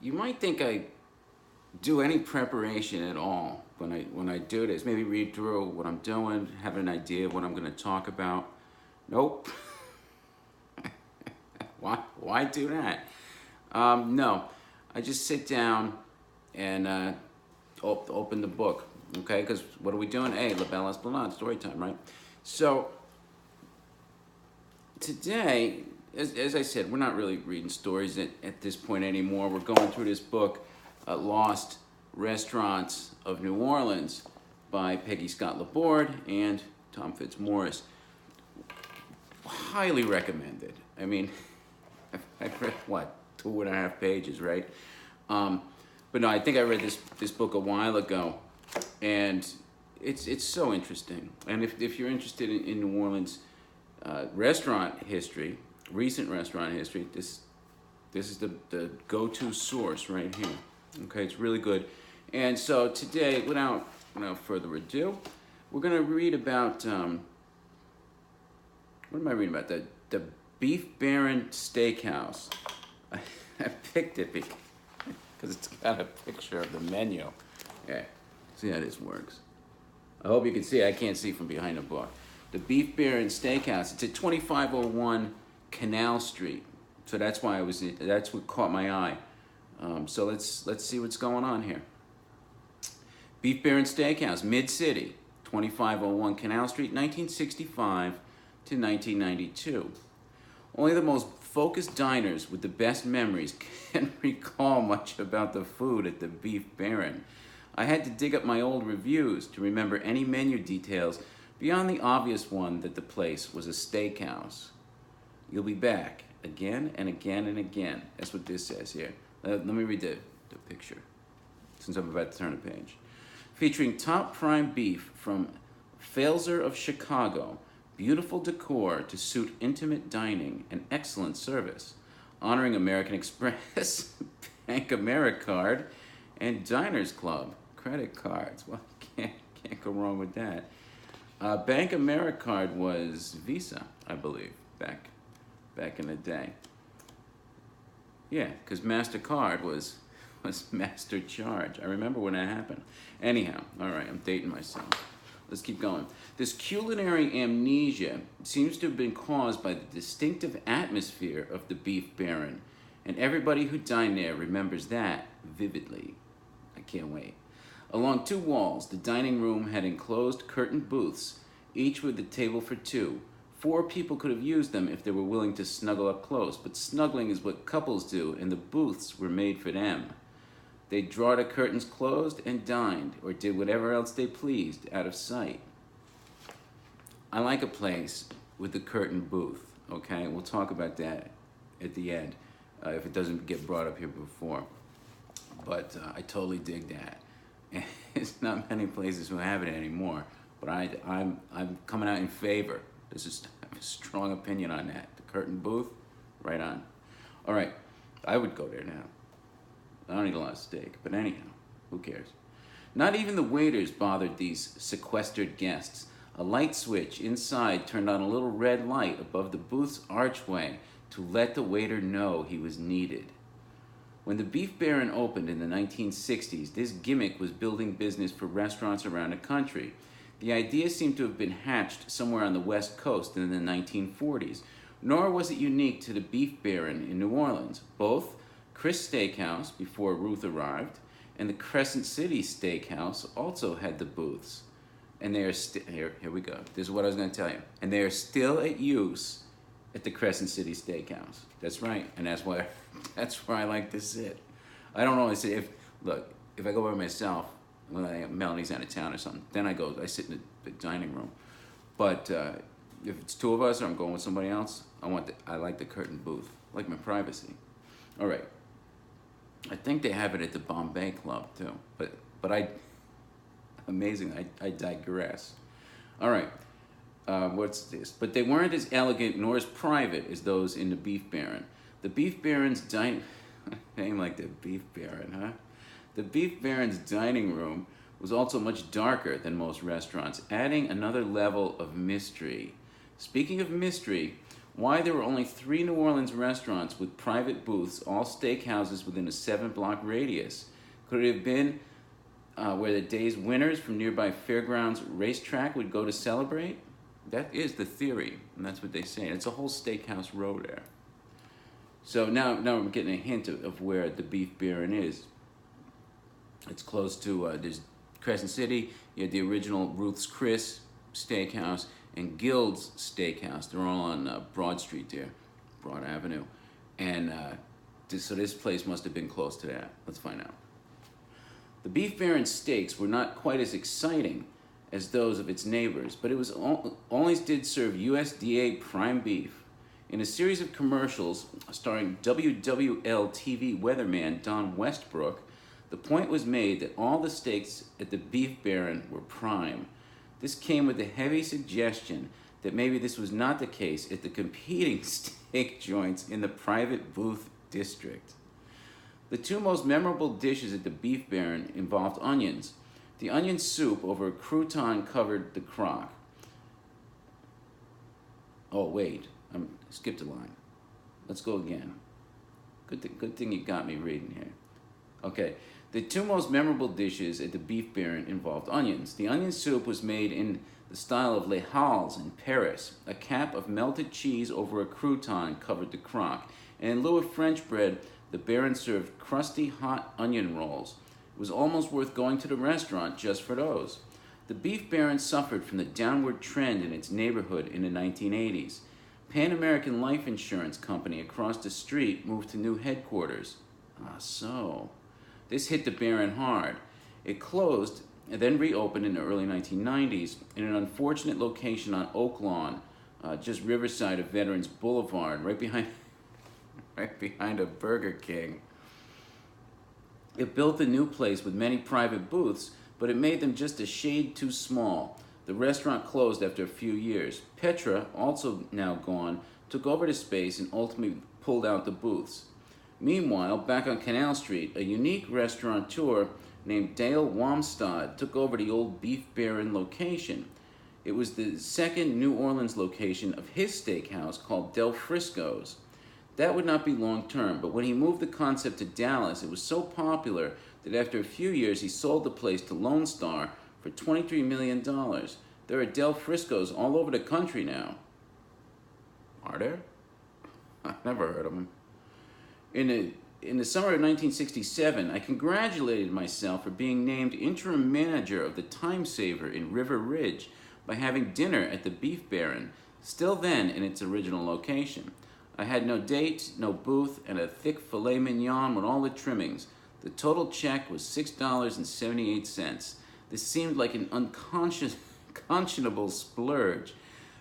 You might think I do any preparation at all when I do this. Maybe read through what I'm doing, have an idea of what I'm going to talk about. Nope. Why do that? No, I just sit down and open the book. Okay, because what are we doing? Hey, La Belle Esplanade, story time, right? So today, as I said, we're not really reading stories at this point anymore. We're going through this book, Lost Restaurants of New Orleans by Peggy Scott Laborde and Tom Fitzmaurice. Highly recommended. I mean, I've read, what, 2.5 pages, right? But no, I think I read this book a while ago, and it's so interesting. And if you're interested in New Orleans restaurant history, recent restaurant history, this is the go-to source right here. Okay, it's really good. And so today, without further ado, we're going to read about what am I reading about? The Beef Baron Steakhouse. I picked it because it's got a picture of the menu. Okay, see how this works. I hope you can see. I can't see from behind the book. The Beef Baron Steakhouse. It's at 2501 Canal Street. So that's why that's what caught my eye. So let's see what's going on here. Beef Baron Steakhouse, Mid-City, 2501 Canal Street, 1965 to 1992. Only the most focused diners with the best memories can recall much about the food at the Beef Baron. I had to dig up my old reviews to remember any menu details beyond the obvious one that the place was a steakhouse. You'll be back again and again and again. That's what this says here. Let me read the picture, since I'm about to turn a page. Featuring top prime beef from Pfalzer of Chicago, beautiful decor to suit intimate dining, and excellent service. Honoring American Express, Bank Americard, and Diners Club credit cards. Well, can't go wrong with that. Bank Americard was Visa, I believe, back in the day. Yeah, because MasterCard was Master Charge. I remember when that happened. Anyhow, all right, I'm dating myself. Let's keep going. This culinary amnesia seems to have been caused by the distinctive atmosphere of the Beef Baron, and everybody who dined there remembers that vividly. I can't wait. Along two walls, the dining room had enclosed curtained booths, each with a table for two. 4 people could have used them if they were willing to snuggle up close, but snuggling is what couples do, and the booths were made for them. They'd draw the curtains closed and dined, or did whatever else they pleased, out of sight. I like a place with a curtain booth, okay? We'll talk about that at the end, if it doesn't get brought up here before. But I totally dig that. And it's not many places who have it anymore, but I'm coming out in favor. I have a strong opinion on that. The curtain booth, right on. All right, I would go there now. I don't eat a lot of steak, but anyhow, who cares? Not even the waiters bothered these sequestered guests. A light switch inside turned on a little red light above the booth's archway to let the waiter know he was needed. When the Beef Baron opened in the 1960s, this gimmick was building business for restaurants around the country. The idea seemed to have been hatched somewhere on the West Coast in the 1940s, nor was it unique to the Beef Baron in New Orleans. Both Chris Steakhouse, before Ruth arrived, and the Crescent City Steakhouse also had the booths. And they are here we go. This is what I was going to tell you. And they are still at use at the Crescent City Steakhouse. That's right, and that's where I like to sit. I don't always sit. If I go by myself, when Melanie's out of town or something, then I sit in the dining room. But if it's 2 of us or I'm going with somebody else, I like the curtain booth. I like my privacy. All right. I think they have it at the Bombay Club too. But amazing. I digress. All right. What's this? But they weren't as elegant nor as private as those in the Beef Baron. The Beef Baron's name like the Beef Baron, huh? The Beef Baron's dining room was also much darker than most restaurants, adding another level of mystery. Speaking of mystery, Why there were only 3 New Orleans restaurants with private booths, all steakhouses within a 7-block radius. Could it have been where the day's winners from nearby Fairgrounds racetrack would go to celebrate? That is the theory, and that's what they say. It's a whole steakhouse row there. So now I'm getting a hint of where the Beef Baron is. It's close to, there's Crescent City, you had the original Ruth's Chris Steakhouse, and Guild's Steakhouse. They're all on Broad Street there, Broad Avenue. And so this place must have been close to that. Let's find out. The Beef Baron's steaks were not quite as exciting as those of its neighbors, but it was always did serve USDA prime beef. In a series of commercials starring WWL TV weatherman Don Westbrook, the point was made that all the steaks at the Beef Baron were prime. This came with the heavy suggestion that maybe this was not the case at the competing steak joints in the private booth district. The 2 most memorable dishes at the Beef Baron involved onions. The onion soup over a crouton covered the crock. Oh, wait, I skipped a line. Let's go again. Good thing you got me reading here. Okay, the 2 most memorable dishes at the Beef Baron involved onions. The onion soup was made in the style of Les Halles in Paris. A cap of melted cheese over a crouton covered the crock. And in lieu of French bread, the Baron served crusty hot onion rolls. It was almost worth going to the restaurant just for those. The Beef Baron suffered from the downward trend in its neighborhood in the 1980s. Pan American Life Insurance Company across the street moved to new headquarters. So. This hit the Baron hard. It closed and then reopened in the early 1990s in an unfortunate location on Oak Lawn, just riverside of Veterans Boulevard, right behind a Burger King. It built a new place with many private booths, but it made them just a shade too small. The restaurant closed after a few years. Petra, also now gone, took over the space and ultimately pulled out the booths. Meanwhile, back on Canal Street, a unique restaurateur named Dale Wamstad took over the old Beef Baron location. It was the second New Orleans location of his steakhouse called Del Frisco's. That would not be long term, but when he moved the concept to Dallas, it was so popular that after a few years he sold the place to Lone Star for $23 million. There are Del Frisco's all over the country now. Are there? I've never heard of them. In the summer of 1967, I congratulated myself for being named interim manager of the Time Saver in River Ridge by having dinner at the Beef Baron, still then in its original location. I had no date, no booth, and a thick filet mignon with all the trimmings. The total check was $6.78. This seemed like an unconscionable splurge,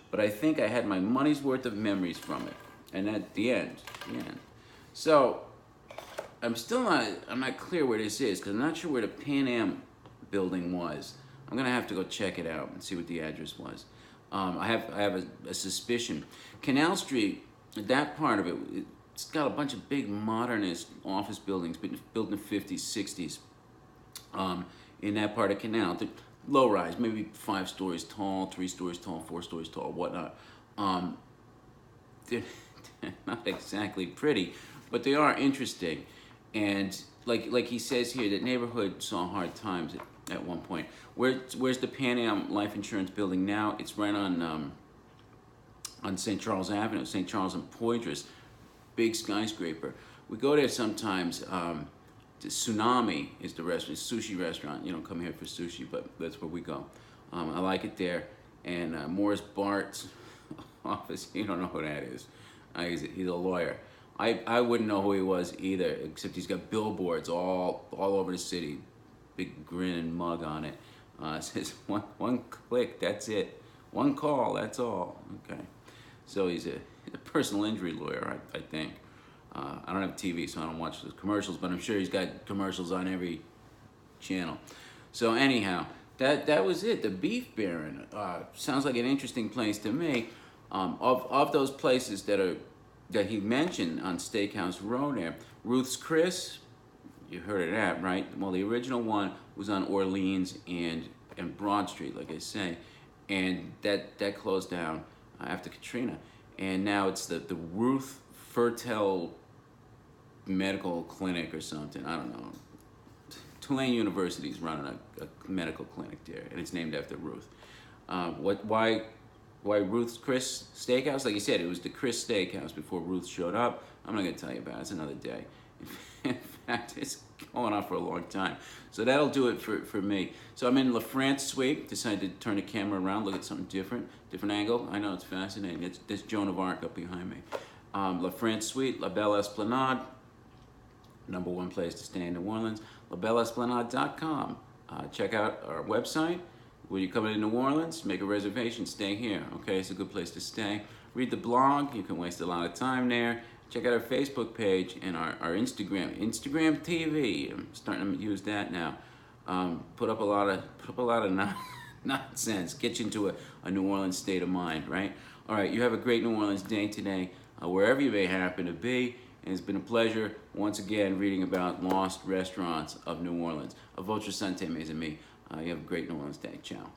but I think I had my money's worth of memories from it. And at the end. So, I'm not clear where this is, because I'm not sure where the Pan Am building was. I'm going to have to go check it out and see what the address was. I have a suspicion. Canal Street, that part of it, it's got a bunch of big modernist office buildings built in the 50s, 60s in that part of Canal. They're low rise, maybe 5 stories tall, 3 stories tall, 4 stories tall, whatnot. They're not exactly pretty, but they are interesting. And like he says here, that neighborhood saw hard times at one point. Where's the Pan Am Life Insurance building now? It's right on St. Charles Avenue, St. Charles and Poydras, big skyscraper. We go there sometimes. The Tsunami is the restaurant, sushi restaurant. You don't come here for sushi, but that's where we go. I like it there. And Morris Bart's office, you don't know who that is. He's a lawyer. I wouldn't know who he was either, except he's got billboards all over the city, big grin and mug on it. It says one click, that's it. One call, that's all. Okay. So he's a personal injury lawyer, I think. I don't have TV, so I don't watch the commercials, but I'm sure he's got commercials on every channel. So anyhow, that was it. The Beef Baron sounds like an interesting place to me. Of those places that he mentioned on Steakhouse Row there, Ruth's Chris, you heard of that, right? Well, the original one was on Orleans and Broad Street, like I say, and that closed down after Katrina. and now it's the Ruth Fertel Medical Clinic or something. I don't know. Tulane University's running a medical clinic there, and it's named after Ruth. Why Ruth's Chris Steakhouse? Like you said, it was the Chris Steakhouse before Ruth showed up. I'm not going to tell you about it. It's another day. In fact, it's going on for a long time. So that'll do it for me. So I'm in La France Suite. Decided to turn the camera around, look at something different angle. I know, it's fascinating. There's Joan of Arc up behind me. La France Suite, La Belle Esplanade. #1 place to stay in New Orleans. LaBelleEsplanade.com. Check out our website. When you're coming to New Orleans, make a reservation, stay here. Okay, it's a good place to stay. Read the blog, you can waste a lot of time there. Check out our Facebook page and our Instagram TV. I'm starting to use that now. Put up a lot of nonsense. Get you into a New Orleans state of mind, right? All right, you have a great New Orleans day today, wherever you may happen to be. And it's been a pleasure, once again, reading about lost restaurants of New Orleans. A votre santé, mes amis. You have a great New Orleans day. Ciao.